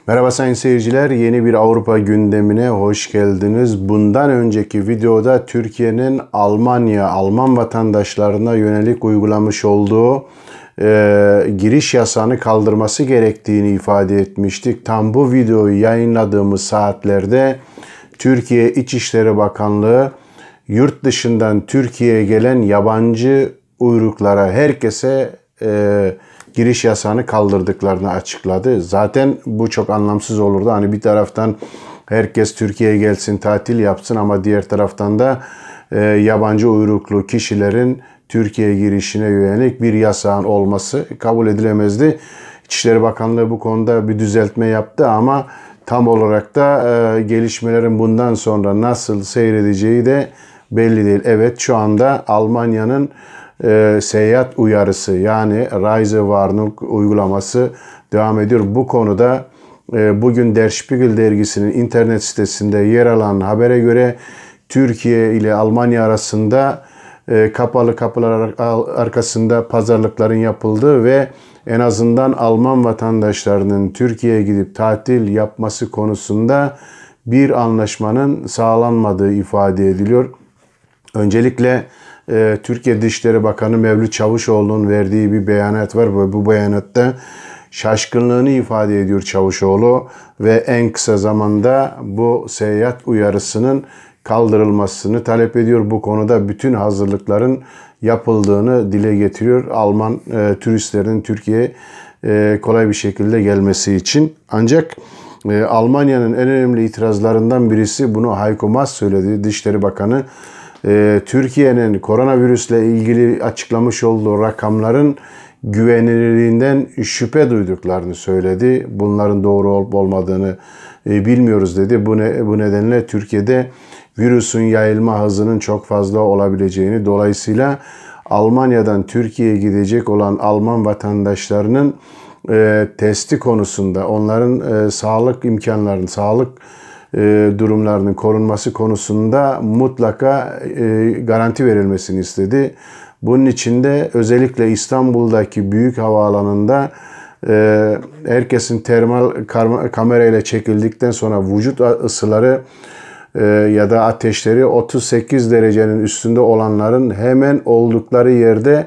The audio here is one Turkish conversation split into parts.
Merhaba sayın seyirciler, yeni bir Avrupa gündemine hoş geldiniz. Bundan önceki videoda Türkiye'nin Alman vatandaşlarına yönelik uygulamış olduğu giriş yasağını kaldırması gerektiğini ifade etmiştik. Tam bu videoyu yayınladığımız saatlerde Türkiye İçişleri Bakanlığı yurt dışından Türkiye'ye gelen yabancı uyruklara, herkese giriş yasağını kaldırdıklarını açıkladı. Zaten bu çok anlamsız olurdu. Hani bir taraftan herkes Türkiye'ye gelsin, tatil yapsın ama diğer taraftan da yabancı uyruklu kişilerin Türkiye girişine yönelik bir yasağın olması kabul edilemezdi. İçişleri Bakanlığı bu konuda bir düzeltme yaptı ama tam olarak da gelişmelerin bundan sonra nasıl seyredeceği de belli değil. Evet, şu anda Almanya'nın seyahat uyarısı yani Reisewarnung uygulaması devam ediyor. Bu konuda bugün Der Spiegel dergisinin internet sitesinde yer alan habere göre Türkiye ile Almanya arasında kapalı kapılar arkasında pazarlıkların yapıldığı ve en azından Alman vatandaşlarının Türkiye'ye gidip tatil yapması konusunda bir anlaşmanın sağlanmadığı ifade ediliyor. Öncelikle Türkiye Dışişleri Bakanı Mevlüt Çavuşoğlu'nun verdiği bir beyanat var. Bu beyanatta şaşkınlığını ifade ediyor Çavuşoğlu ve en kısa zamanda bu seyahat uyarısının kaldırılmasını talep ediyor. Bu konuda bütün hazırlıkların yapıldığını dile getiriyor. Alman turistlerin Türkiye'ye kolay bir şekilde gelmesi için. Ancak Almanya'nın en önemli itirazlarından birisi, bunu Heiko Maas söyledi, Dışişleri Bakanı. Türkiye'nin koronavirüsle ilgili açıklamış olduğu rakamların güvenilirliğinden şüphe duyduklarını söyledi. Bunların doğru olup olmadığını bilmiyoruz dedi. Bu nedenle Türkiye'de virüsün yayılma hızının çok fazla olabileceğini, dolayısıyla Almanya'dan Türkiye'ye gidecek olan Alman vatandaşlarının testi konusunda, onların sağlık imkanlarının, sağlık durumlarının korunması konusunda mutlaka garanti verilmesini istedi. Bunun için de özellikle İstanbul'daki büyük havaalanında herkesin termal kamerayla çekildikten sonra vücut ısıları ya da ateşleri 38 derecenin üstünde olanların hemen oldukları yerde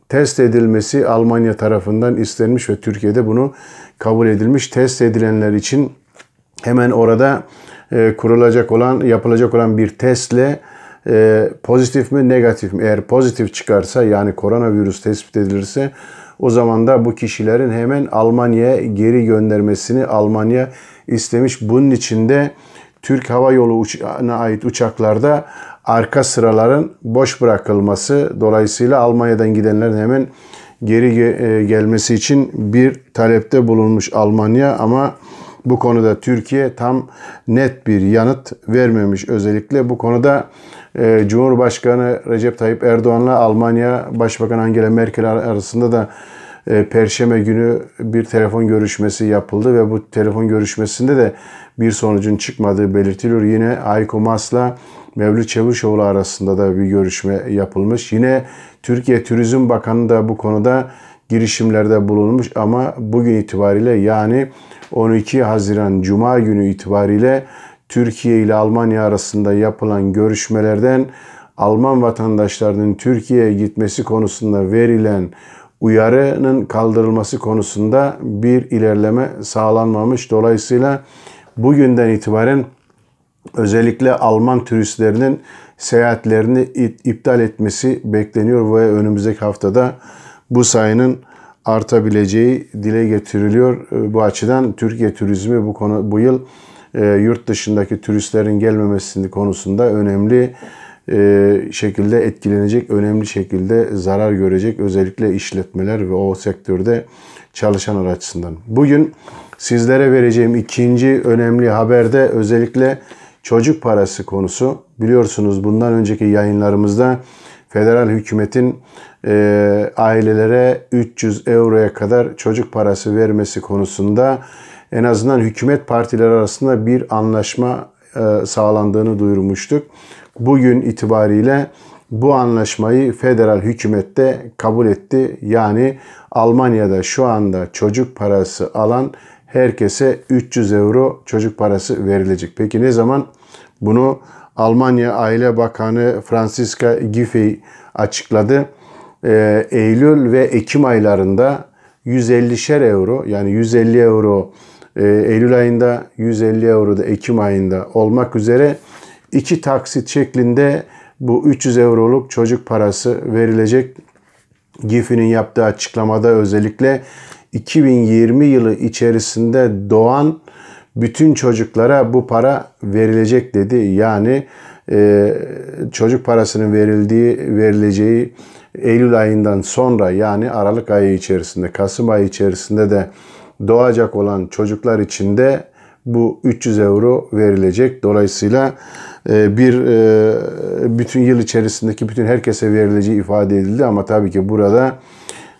test edilmesi Almanya tarafından istenmiş ve Türkiye'de bunu kabul edilmiş. Test edilenler için hemen orada yapılacak olan bir testle pozitif mi negatif mi, eğer pozitif çıkarsa yani koronavirüs tespit edilirse o zaman da bu kişilerin hemen Almanya'ya geri göndermesini Almanya istemiş. Bunun için de Türk Hava Yolu'na ait uçaklarda arka sıraların boş bırakılması, dolayısıyla Almanya'dan gidenlerin hemen geri gelmesi için bir talepte bulunmuş Almanya ama bu konuda Türkiye tam net bir yanıt vermemiş. Özellikle bu konuda Cumhurbaşkanı Recep Tayyip Erdoğan'la Almanya Başbakanı Angela Merkel arasında da Perşembe günü bir telefon görüşmesi yapıldı ve bu telefon görüşmesinde de bir sonucun çıkmadığı belirtiliyor. Yine Heiko Maas'la Mevlüt Çavuşoğlu arasında da bir görüşme yapılmış. Yine Türkiye Turizm Bakanı da bu konuda girişimlerde bulunmuş ama bugün itibariyle yani 12 Haziran Cuma günü itibariyle Türkiye ile Almanya arasında yapılan görüşmelerden Alman vatandaşlarının Türkiye'ye gitmesi konusunda verilen uyarının kaldırılması konusunda bir ilerleme sağlanmamış. Dolayısıyla bugünden itibaren özellikle Alman turistlerinin seyahatlerini iptal etmesi bekleniyor ve önümüzdeki haftada bu sayının artabileceği dile getiriliyor. Bu açıdan Türkiye turizmi bu yıl yurt dışındaki turistlerin gelmemesi konusunda önemli şekilde etkilenecek, önemli şekilde zarar görecek, özellikle işletmeler ve o sektörde çalışanlar açısından. Bugün sizlere vereceğim ikinci önemli haberde özellikle çocuk parası konusu. Biliyorsunuz bundan önceki yayınlarımızda federal hükümetin ailelere 300 euroya kadar çocuk parası vermesi konusunda en azından hükümet partileri arasında bir anlaşma sağlandığını duyurmuştuk. Bugün itibariyle bu anlaşmayı federal hükümette kabul etti. Yani Almanya'da şu anda çocuk parası alan herkese 300 euro çocuk parası verilecek. Peki ne zaman? Bunu Almanya Aile Bakanı Franziska Giffey açıkladı. Eylül ve Ekim aylarında 150'şer euro, yani 150 euro Eylül ayında, 150 euro da Ekim ayında olmak üzere 2 taksit şeklinde bu 300 euroluk çocuk parası verilecek. Giffey'nin yaptığı açıklamada özellikle 2020 yılı içerisinde doğan bütün çocuklara bu para verilecek dedi. Yani çocuk parasının verileceği Eylül ayından sonra, yani Aralık ayı içerisinde, Kasım ayı içerisinde de doğacak olan çocuklar için de bu 300 euro verilecek. Dolayısıyla bütün yıl içerisindeki bütün herkese verileceği ifade edildi. Ama tabii ki burada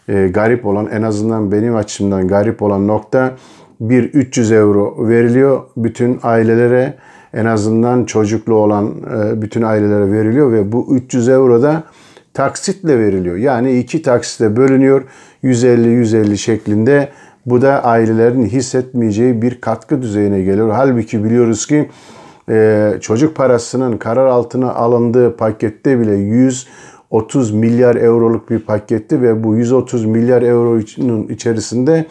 garip olan, en azından benim açımdan garip olan nokta, 300 euro veriliyor bütün ailelere, en azından çocuklu olan bütün ailelere veriliyor ve bu 300 euro da taksitle veriliyor. Yani 2 taksitle bölünüyor 150-150 şeklinde. Bu da ailelerin hissetmeyeceği bir katkı düzeyine geliyor. Halbuki biliyoruz ki çocuk parasının karar altına alındığı pakette bile 130 milyar euroluk bir paketti ve bu 130 milyar euronun içerisinde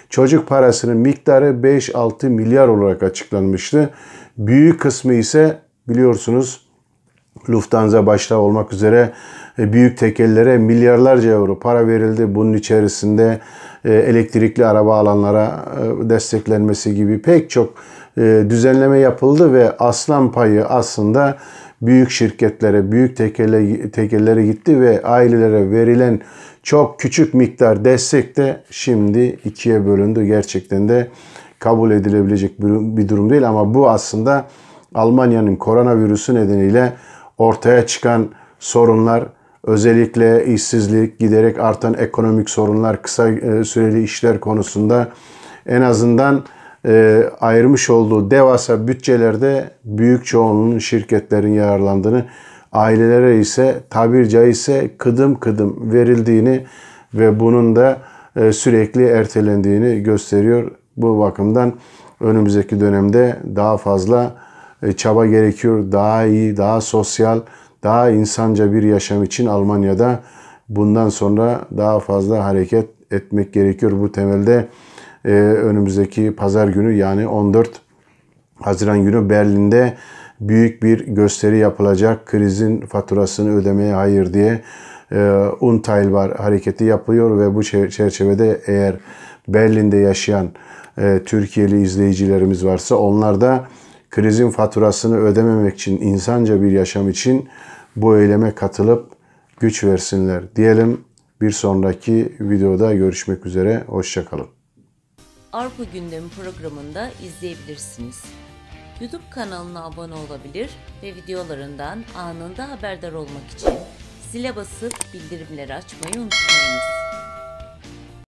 çocuk parasının miktarı 5-6 milyar olarak açıklanmıştı. Büyük kısmı ise biliyorsunuz Lufthansa başta olmak üzere büyük tekellere milyarlarca euro para verildi. Bunun içerisinde elektrikli araba alanlara desteklenmesi gibi pek çok düzenleme yapıldı ve aslan payı aslında büyük şirketlere, büyük tekellere gitti ve ailelere verilen çok küçük miktar destek de şimdi 2'ye bölündü. Gerçekten de kabul edilebilecek bir durum değil ama bu aslında Almanya'nın koronavirüsü nedeniyle ortaya çıkan sorunlar, özellikle işsizlik, giderek artan ekonomik sorunlar, kısa süreli işler konusunda en azından ayırmış olduğu devasa bütçelerde büyük çoğunluğun şirketlerin yararlandığını, ailelere ise tabiri caizse kıdım kıdım verildiğini ve bunun da sürekli ertelendiğini gösteriyor. Bu bakımdan önümüzdeki dönemde daha fazla çaba gerekiyor. Daha iyi, daha sosyal, daha insanca bir yaşam için Almanya'da bundan sonra daha fazla hareket etmek gerekiyor. Bu temelde önümüzdeki pazar günü, yani 14 Haziran günü Berlin'de büyük bir gösteri yapılacak. Krizin faturasını ödemeye hayır diye Unteilbar hareketi yapılıyor ve bu çerçevede eğer Berlin'de yaşayan Türkiye'li izleyicilerimiz varsa onlar da krizin faturasını ödememek için, insanca bir yaşam için bu eyleme katılıp güç versinler diyelim. Bir sonraki videoda görüşmek üzere. Hoşça kalın. Avrupa Gündemi programında izleyebilirsiniz. YouTube kanalına abone olabilir ve videolarından anında haberdar olmak için zile basıp bildirimleri açmayı unutmayınız.